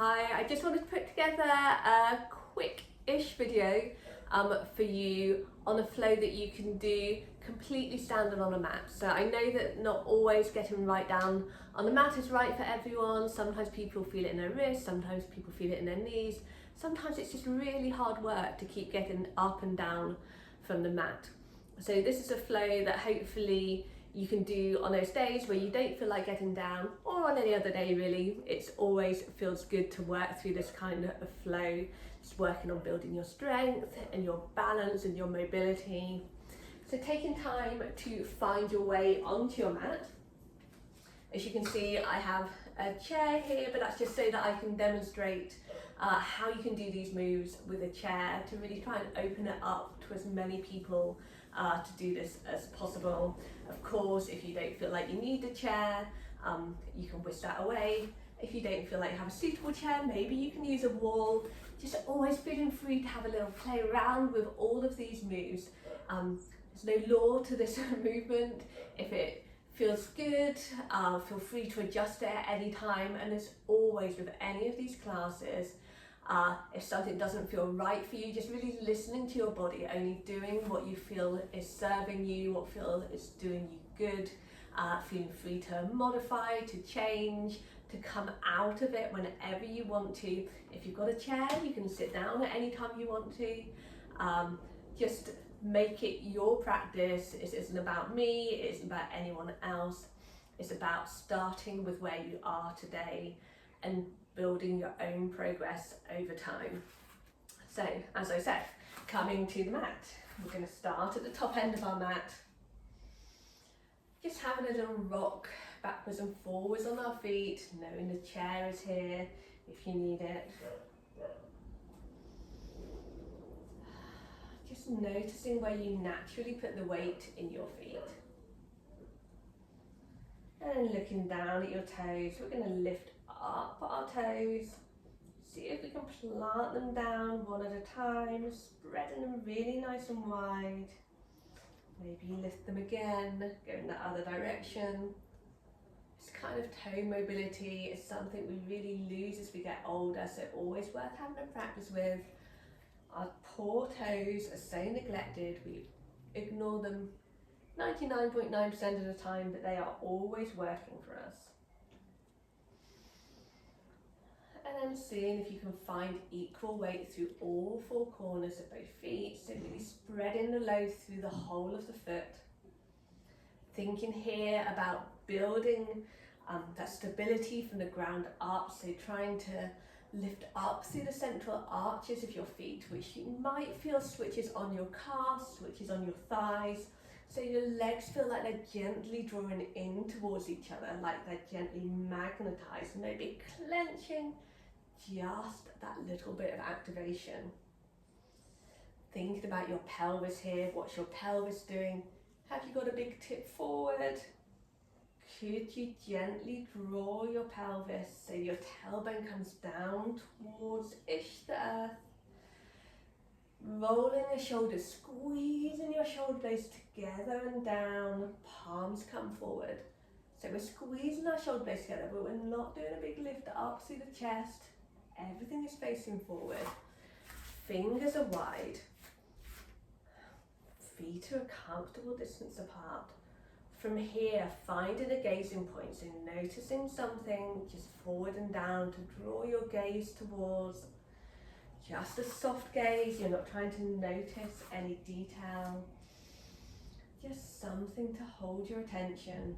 Hi, I just wanted to put together a quick-ish video for you on a flow that you can do completely standing on a mat. So I know that not always getting right down on the mat is right for everyone. Sometimes people feel it in their wrists, sometimes people feel it in their knees. Sometimes it's just really hard work to keep getting up and down from the mat. So this is a flow that hopefully you can do on those days where you don't feel like getting down, or on any other day really. It's always feels good to work through this kind of flow, just working on building your strength and your balance and your mobility. So taking time to find your way onto your mat. As you can see, I have a chair here, but that's just so that I can demonstrate how you can do these moves with a chair to really try and open it up to as many people to do this as possible. Of course, if you don't feel like you need a chair, you can whisk that away. If you don't feel like you have a suitable chair, maybe you can use a wall. Just always feeling free to have a little play around with all of these moves. There's no law to this movement. If it feels good, feel free to adjust it at any time. And as always with any of these classes, if something doesn't feel right for you, just really listening to your body, only doing what you feel is serving you, what feel is doing you good, feeling free to modify, to change, to come out of it whenever you want to. If you've got a chair, you can sit down at any time you want to. Just make it your practice. It isn't about me, it isn't about anyone else. It's about starting with where you are today and building your own progress over time. So, as I said, coming to the mat, we're going to start at the top end of our mat. Just having a little rock backwards and forwards on our feet, knowing the chair is here if you need it. Just noticing where you naturally put the weight in your feet. And looking down at your toes, we're going to lift up our toes. See if we can plant them down one at a time, spreading them really nice and wide. Maybe you lift them again, go in the other direction. This kind of toe mobility is something we really lose as we get older, so always worth having a practice with. Our poor toes are so neglected, we ignore them 99.9% of the time, but they are always working for us. And then seeing if you can find equal weight through all four corners of both feet, so really spreading the load through the whole of the foot. Thinking here about building that stability from the ground up, so trying to lift up through the central arches of your feet, which you might feel switches on your calves, switches on your thighs, so your legs feel like they're gently drawing in towards each other, like they're gently magnetized, maybe clenching just that little bit of activation. Thinking about your pelvis here, what's your pelvis doing? Have you got a big tip forward? Could you gently draw your pelvis so your tailbone comes down towards-ish the earth? Rolling the shoulders, squeezing your shoulder blades together and down, palms come forward. So we're squeezing our shoulder blades together, but we're not doing a big lift up through the chest. Everything is facing forward. Fingers are wide. Feet are a comfortable distance apart. From here, finding a gazing point, so noticing something just forward and down to draw your gaze towards. Just a soft gaze, you're not trying to notice any detail. Just something to hold your attention.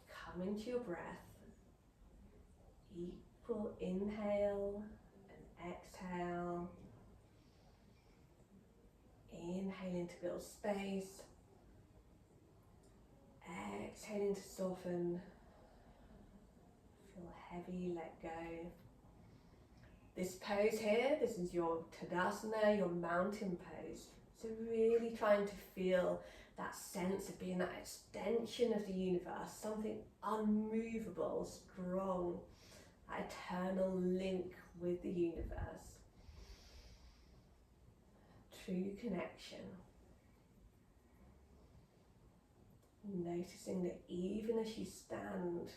Come into your breath. Equal inhale and exhale. Inhaling to build space. Exhaling to soften. Feel heavy, let go. This pose here, this is your Tadasana, your mountain pose. So really trying to feel that sense of being that extension of the universe, something unmovable, strong, that eternal link with the universe. True connection. Noticing that even as you stand,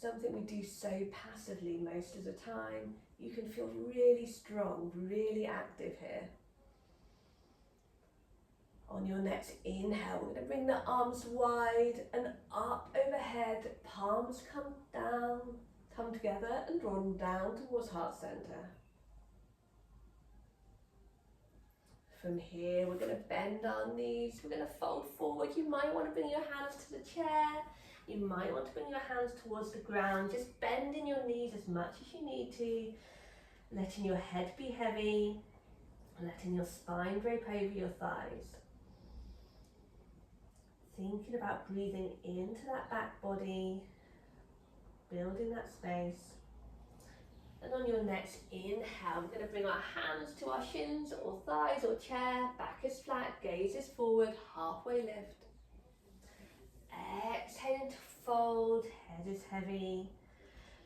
something we do so passively most of the time. You can feel really strong, really active here. On your next inhale, we're going to bring the arms wide and up overhead. Palms come down, come together and draw them down towards heart center. From here, we're going to bend our knees. We're going to fold forward. You might want to bring your hands to the chair. You might want to bring your hands towards the ground. Just bending your knees as much as you need to. Letting your head be heavy. Letting your spine drape over your thighs. Thinking about breathing into that back body, building that space. And on your next inhale, we're going to bring our hands to our shins or thighs or chair. Back is flat, gaze is forward, halfway lift. Exhaling to fold, head is heavy.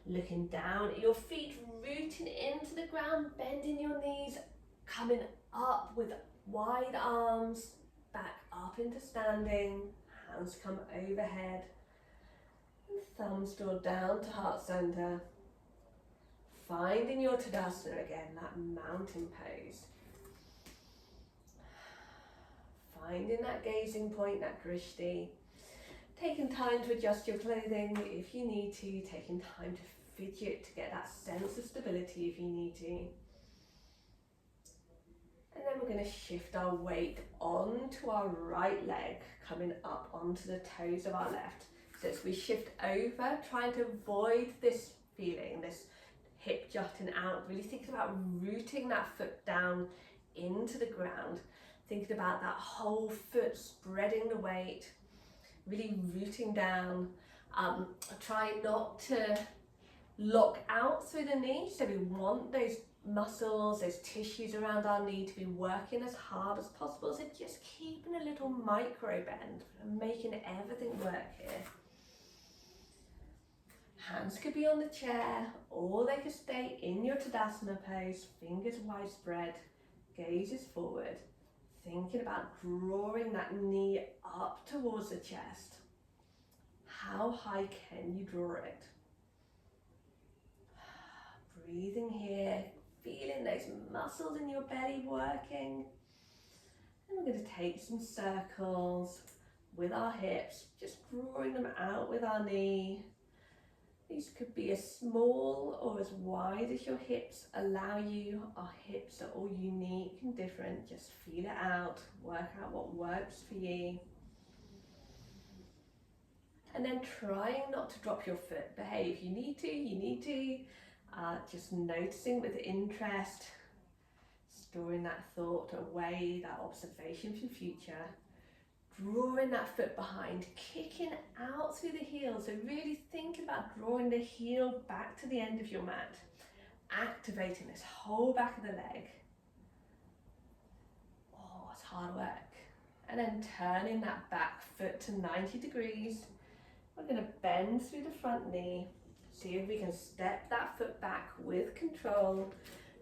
Looking down at your feet, rooting into the ground, bending your knees, coming up with wide arms, back up into standing. Hands come overhead, and thumbs draw down to heart center. Finding your Tadasana again, that mountain pose. Finding that gazing point, that drishti. Taking time to adjust your clothing if you need to. Taking time to fidget to get that sense of stability if you need to. And then we're going to shift our weight onto our right leg, coming up onto the toes of our left. So as we shift over, trying to avoid this feeling, this hip jutting out, really thinking about rooting that foot down into the ground, thinking about that whole foot spreading the weight, really rooting down. Try not to lock out through the knee, so we want those muscles, those tissues around our knee to be working as hard as possible, so just keeping a little micro bend and making everything work here. Hands could be on the chair or they could stay in your Tadasana pose, fingers widespread, gaze is forward, thinking about drawing that knee up towards the chest. How high can you draw it? Breathing here, feeling those muscles in your belly working. And we're going to take some circles with our hips, just drawing them out with our knee. These could be as small or as wide as your hips allow you. Our hips are all unique and different. Just feel it out, work out what works for you. And then trying not to drop your foot. But hey, if you need to, you need to. Just noticing with interest, storing that thought away, that observation for future. Drawing that foot behind, kicking out through the heel. So really think about drawing the heel back to the end of your mat. Activating this whole back of the leg. Oh, it's hard work. And then turning that back foot to 90 degrees. We're going to bend through the front knee. See if we can step that foot back with control.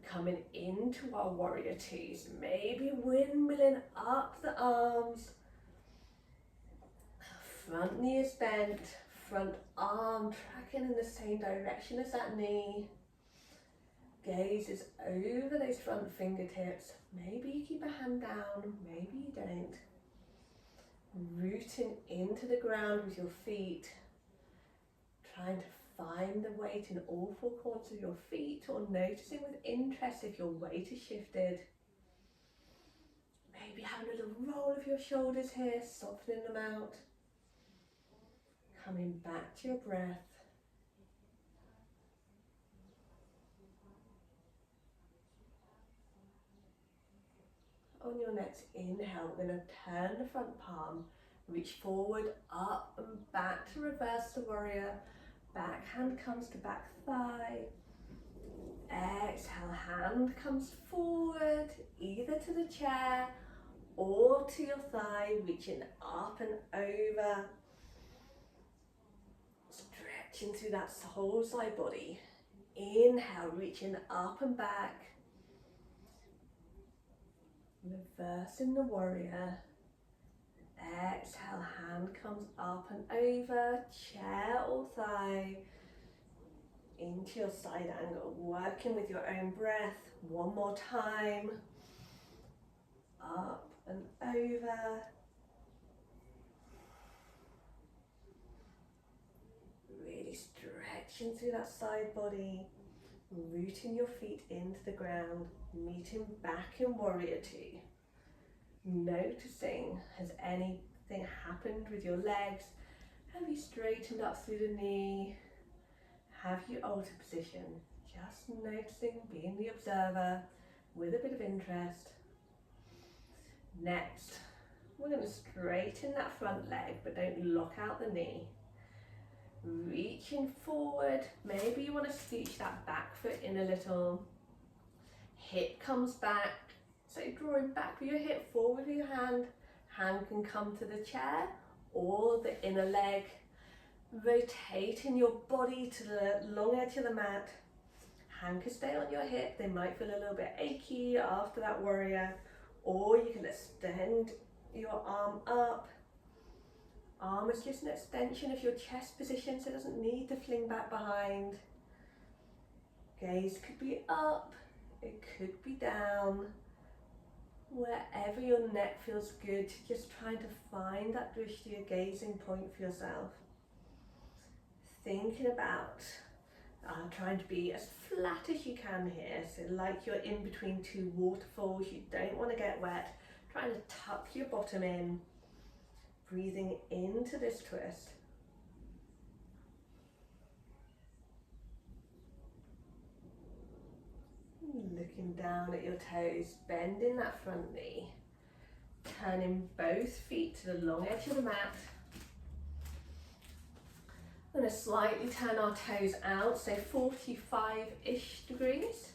Coming into our warrior twos. Maybe windmilling up the arms. Front knee is bent, front arm tracking in the same direction as that knee. Gaze is over those front fingertips. Maybe you keep a hand down, maybe you don't. Rooting into the ground with your feet. Trying to find the weight in all four corners of your feet, or noticing with interest if your weight is shifted. Maybe having a little roll of your shoulders here, softening them out. Coming back to your breath. On your next inhale, we're going to turn the front palm, reach forward, up and back to reverse the warrior. Back hand comes to back thigh. Exhale, hand comes forward, either to the chair or to your thigh, reaching up and over. Stretching through that whole side body. Inhale, reaching up and back. Reversing the warrior. Exhale, hand comes up and over, chair or thigh. into your side angle, working with your own breath. One more time. Up and over. Really stretching through that side body, rooting your feet into the ground, meeting back in warrior two. Noticing, has anything happened with your legs? Have you straightened up through the knee? Have you altered position? Just noticing, being the observer with a bit of interest. Next, we're going to straighten that front leg, but don't lock out the knee. Reaching forward, maybe you want to scooch that back foot in a little. Hip comes back, so drawing back with your hip, forward with your hand. Hand can come to the chair or the inner leg. Rotating your body to the long edge of the mat. Hand can stay on your hip, they might feel a little bit achy after that warrior, or you can extend your arm up. Arm is just an extension of your chest position, so it doesn't need to fling back behind. Gaze could be up, it could be down. Wherever your neck feels good, just trying to find that drishti, a gazing point for yourself. Thinking about trying to be as flat as you can here, so like you're in between two waterfalls, you don't want to get wet. Trying to tuck your bottom in, breathing into this twist. Looking down at your toes, bending that front knee, turning both feet to the long edge of the mat. I'm going to slightly turn our toes out, say 45-ish degrees.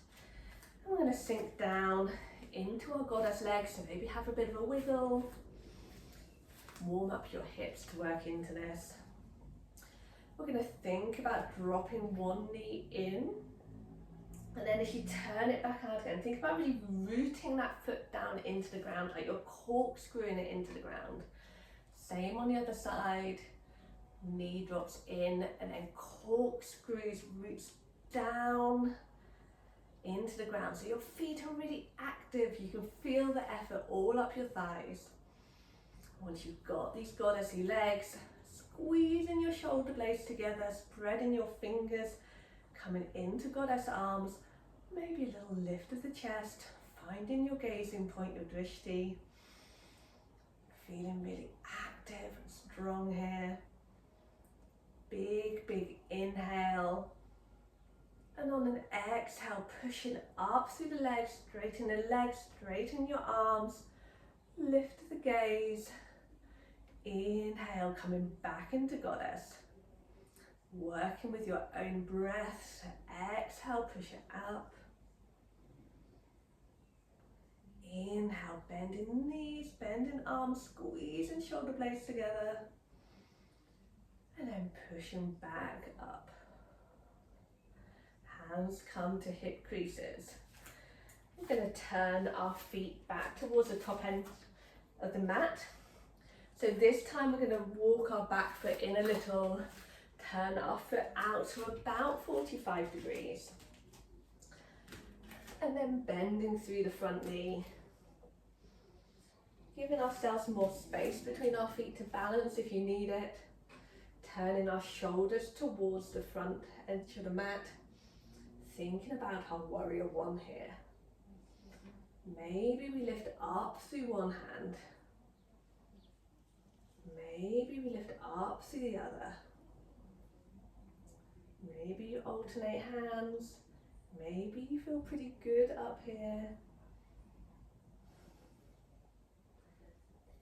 And we're going to sink down into our goddess legs, so maybe have a bit of a wiggle. Warm up your hips to work into this. We're going to think about dropping one knee in, and then as you turn it back out again, think about really rooting that foot down into the ground, like you're corkscrewing it into the ground. Same on the other side. Knee drops in and then corkscrews, roots down into the ground. So your feet are really active. You can feel the effort all up your thighs. Once you've got these goddessy legs, squeezing your shoulder blades together, spreading your fingers, coming into goddess arms, maybe a little lift of the chest, finding your gazing point, your drishti. Feeling really active and strong here. Big inhale, and on an exhale, pushing up through the legs, straighten your arms, lift the gaze. Inhale, coming back into goddess, working with your own breath. Exhale, push it up. Inhale, bending knees, bending arms, squeezing shoulder blades together. And then pushing back up. Hands come to hip creases. We're going to turn our feet back towards the top end of the mat. So this time we're going to walk our back foot in a little, turn our foot out to about 45 degrees. And then bending through the front knee. Giving ourselves more space between our feet to balance if you need it. Turning our shoulders towards the front edge of the mat, thinking about our warrior one here. Maybe we lift up through one hand. Maybe we lift up through the other. Maybe you alternate hands. Maybe you feel pretty good up here.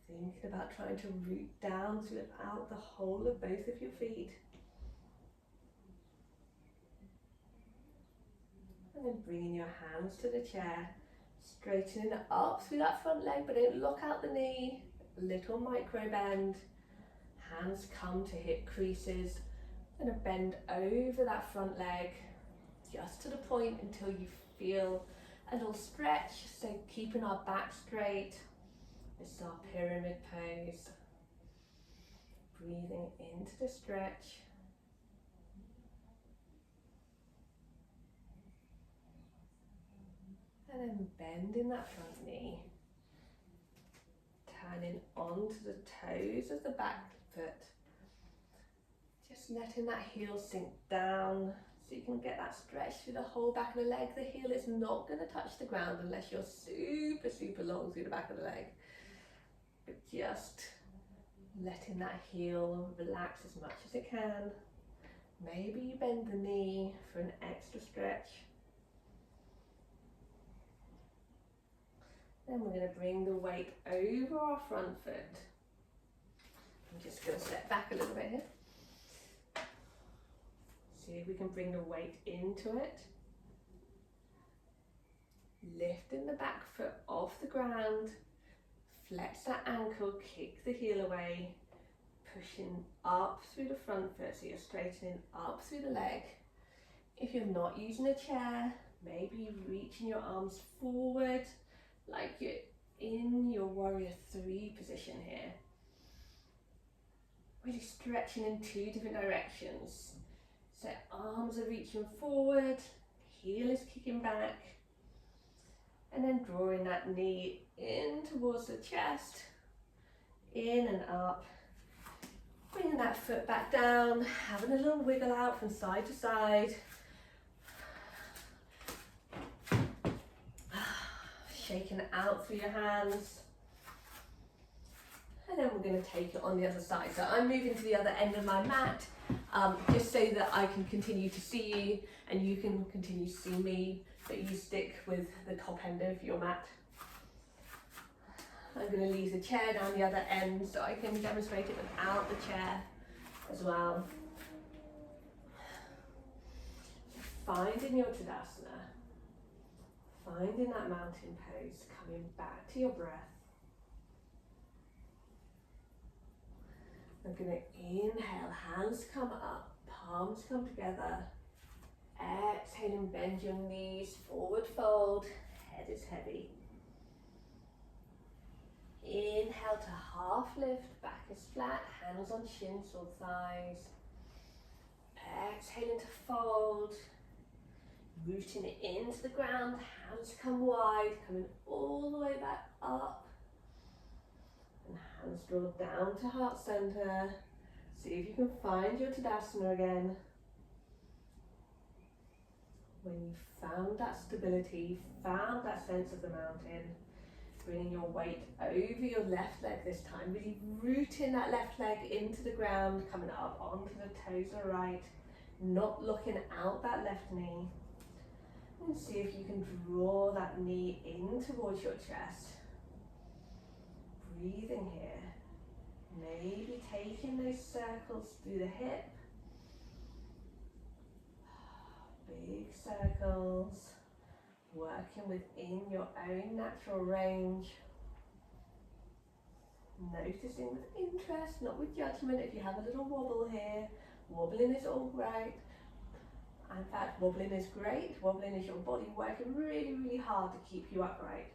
Thinking about trying to root down throughout the whole of both of your feet. And then bringing your hands to the chair, straightening it up through that front leg, but don't lock out the knee. Little micro bend. Hands come to hip creases. And a bend over that front leg, just to the point until you feel a little stretch. So keeping our back straight. This is our pyramid pose. Breathing into the stretch. then bending that front knee. Turning onto the toes of the back foot. Just letting that heel sink down so you can get that stretch through the whole back of the leg. The heel is not going to touch the ground unless you're super, super long through the back of the leg. But just letting that heel relax as much as it can. Maybe you bend the knee for an extra stretch. Then we're going to bring the weight over our front foot. I'm just going to step back a little bit here. See if we can bring the weight into it. Lifting the back foot off the ground. Flex that ankle, kick the heel away. Pushing up through the front foot, so you're straightening up through the leg. If you're not using a chair, maybe reaching your arms forward like you're in your warrior 3 position here. Really stretching in 2 different directions. So arms are reaching forward, heel is kicking back, and then drawing that knee in towards the chest, in and up. Bringing that foot back down, having a little wiggle out from side to side. Shaking it out through your hands. And then we're going to take it on the other side. So I'm moving to the other end of my mat, just so that I can continue to see you and you can continue to see me, but you stick with the top end of your mat. I'm going to leave the chair down the other end so I can demonstrate it without the chair as well. Finding your Tadasana, finding that mountain pose, coming back to your breath. I'm going to inhale, hands come up, palms come together. Exhaling, bend your knees, forward fold, head is heavy. Inhale to half lift, back is flat, hands on shins or thighs. Exhaling to fold, rooting it into the ground, hands come wide, coming all the way back up. And hands draw down to heart center. See if you can find your Tadasana again. When you found that stability, found that sense of the mountain, bringing your weight over your left leg this time, really rooting that left leg into the ground, coming up onto the toes of the right, not looking out that left knee. And see if you can draw that knee in towards your chest. Breathing here, maybe taking those circles through the hip. Big circles. Working within your own natural range. Noticing with interest, not with judgment. If you have a little wobble here, wobbling is all right. In fact, wobbling is great. Wobbling is your body working really, really hard to keep you upright.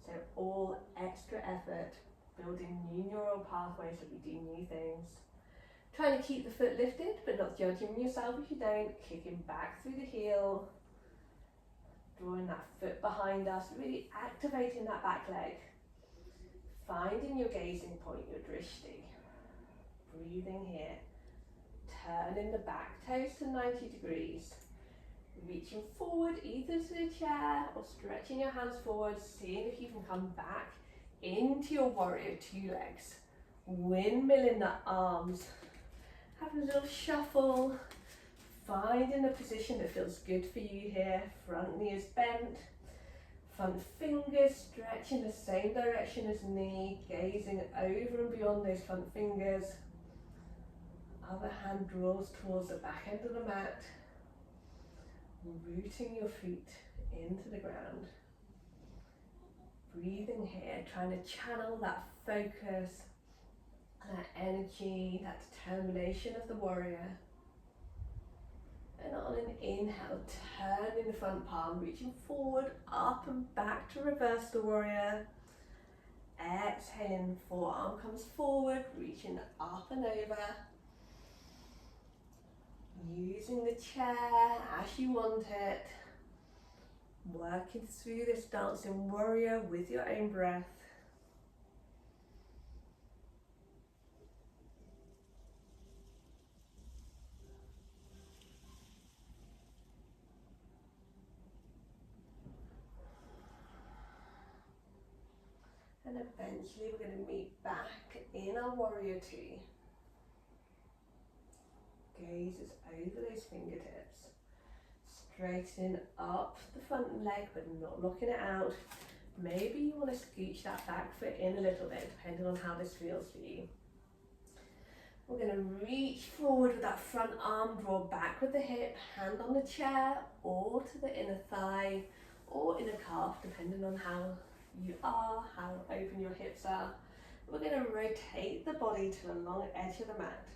So all extra effort, building new neural pathways so we do new things. Trying to keep the foot lifted, but not judging yourself if you don't. Kicking back through the heel. Drawing that foot behind us, really activating that back leg. Finding your gazing point, your drishti. Breathing here. Turning the back toes to 90 degrees. Reaching forward either to the chair or stretching your hands forward, seeing if you can come back into your warrior 2 legs. Windmilling the arms. Having a little shuffle. Finding a position that feels good for you here. Front knee is bent. Front fingers stretching the same direction as knee. Gazing over and beyond those front fingers. Other hand draws towards the back end of the mat. Rooting your feet into the ground. Breathing here, trying to channel that focus, that energy, that determination of the warrior. And on an inhale, turning the front palm, reaching forward, up and back to reverse the warrior. Exhaling, forearm comes forward, reaching up and over. Using the chair as you want it. Working through this dancing warrior with your own breath. And eventually we're going to meet back in our warrior two. Gazes over those fingertips. Straightening up the front leg but not locking it out. Maybe you want to scooch that back foot in a little bit depending on how this feels for you. We're going to reach forward with that front arm, draw back with the hip, hand on the chair or to the inner thigh or inner calf depending on how you are, how open your hips are. We're going to rotate the body to the long edge of the mat.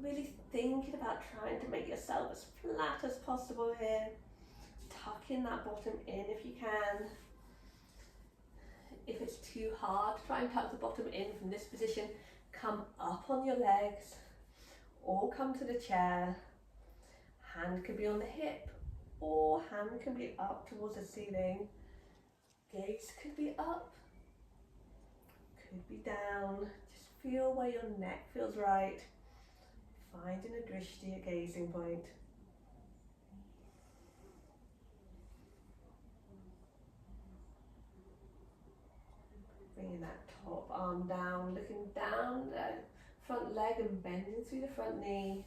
Really thinking about trying to make yourself as flat as possible here. Tucking that bottom in if you can. If it's too hard, try and tuck the bottom in from this position. Come up on your legs or come to the chair. Hand could be on the hip or hand can be up towards the ceiling. Gaze could be up, could be down. Just feel where your neck feels right. Finding a drishti, a gazing point. Bringing that top arm down, looking down the front leg and bending through the front knee.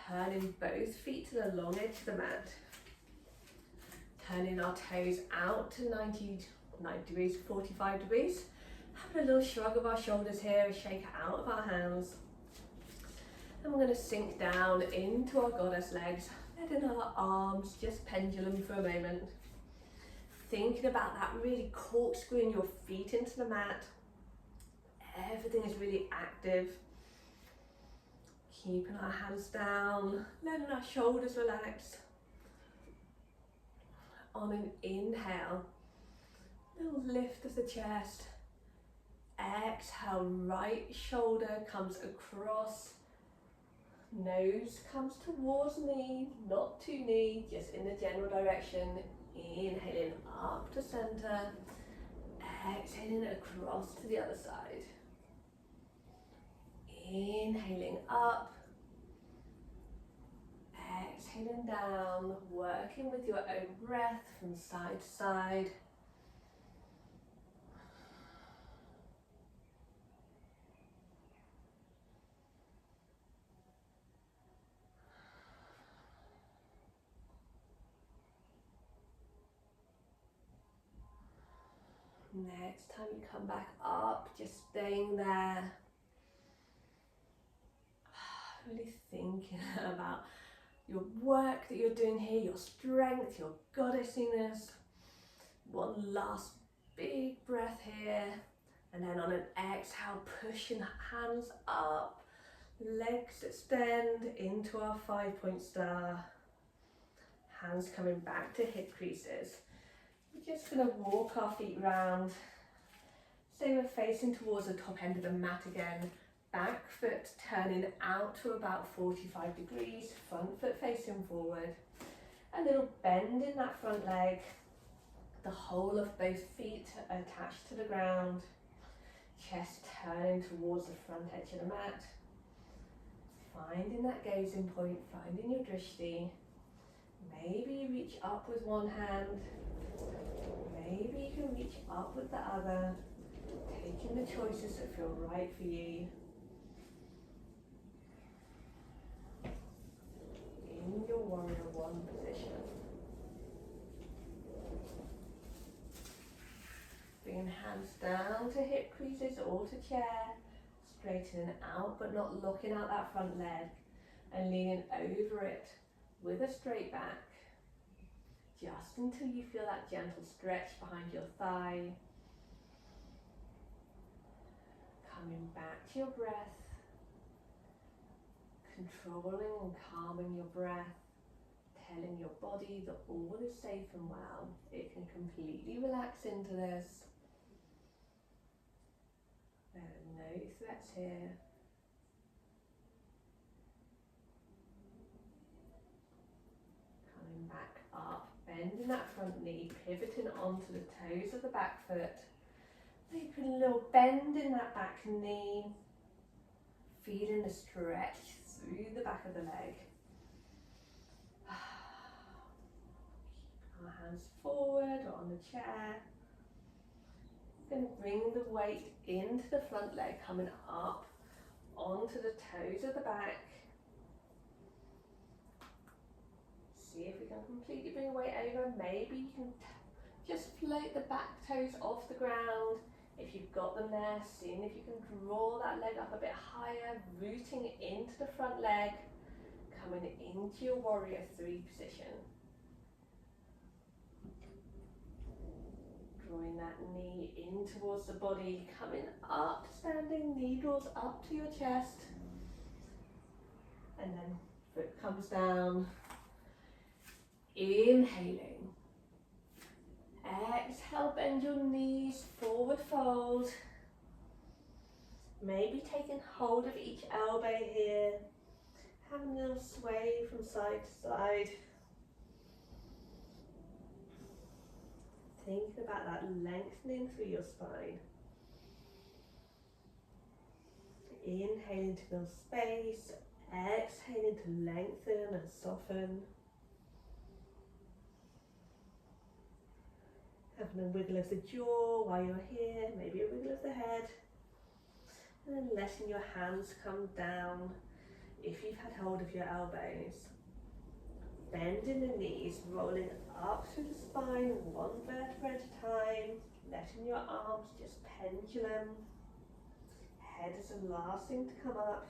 Turning both feet to the long edge of the mat. Turning our toes out to 90 degrees, 45 degrees. Having a little shrug of our shoulders here, a shake out of our hands. And we're going to sink down into our goddess legs, letting our arms just pendulum for a moment. Thinking about that, really corkscrewing your feet into the mat. Everything is really active. Keeping our hands down, letting our shoulders relax. On an inhale, little lift of the chest. Exhale, right shoulder comes across. Nose comes towards knee, not to knee, just in the general direction. Inhaling up to center. Exhaling across to the other side. Inhaling up. Exhaling down, working with your own breath from side to side. Next time you come back up, just staying there. Really thinking about your work that you're doing here, your strength, your goddessiness. One last big breath here. And then on an exhale, pushing hands up. Legs extend into our 5-point star. Hands coming back to hip creases. We're just going to walk our feet round. Say we're facing towards the top end of the mat again. Back foot turning out to about 45 degrees. Front foot facing forward. A little bend in that front leg. The whole of both feet attached to the ground. Chest turning towards the front edge of the mat. Finding that gazing point, finding your drishti. Maybe you reach up with one hand. Maybe you can reach up with the other. Taking the choices that feel right for you. In your warrior one position. Bringing hands down to hip creases or to chair. Straightening out but not locking out that front leg. And leaning over it with a straight back. Just until you feel that gentle stretch behind your thigh. Coming back to your breath. Controlling and calming your breath. Telling your body that all is safe and well. It can completely relax into this. There are no threats here. Coming back up, bending that front knee, pivoting onto the toes of the back foot. Maybe put a little bend in that back knee, feeling the stretch through the back of the leg. Keep our hands forward or on the chair. Then bring the weight into the front leg, coming up onto the toes of the back. See if we can completely bring the weight over. Maybe you can just float the back toes off the ground. If you've got them there, seeing if you can draw that leg up a bit higher, rooting into the front leg, coming into your warrior 3 position. Drawing that knee in towards the body, coming up, standing, knee draws up to your chest. And then foot comes down. Inhaling. Exhale, bend your knees, forward fold. Maybe taking hold of each elbow here. Having a little sway from side to side. Think about that lengthening through your spine. Inhaling to build space, exhaling to lengthen and soften. Having a wiggle of the jaw while you're here, maybe a wiggle of the head. And then letting your hands come down if you've had hold of your elbows. Bending the knees, rolling up through the spine, one vertebra at a time. Letting your arms just pendulum. Head is the last thing to come up.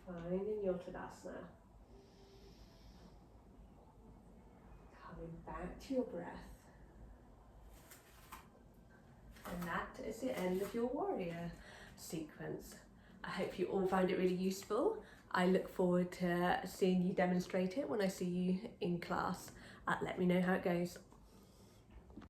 Finding your Tadasana. Coming back to your breath. And that is the end of your warrior sequence. I hope you all found it really useful. I look forward to seeing you demonstrate it when I see you in class. Let me know how it goes.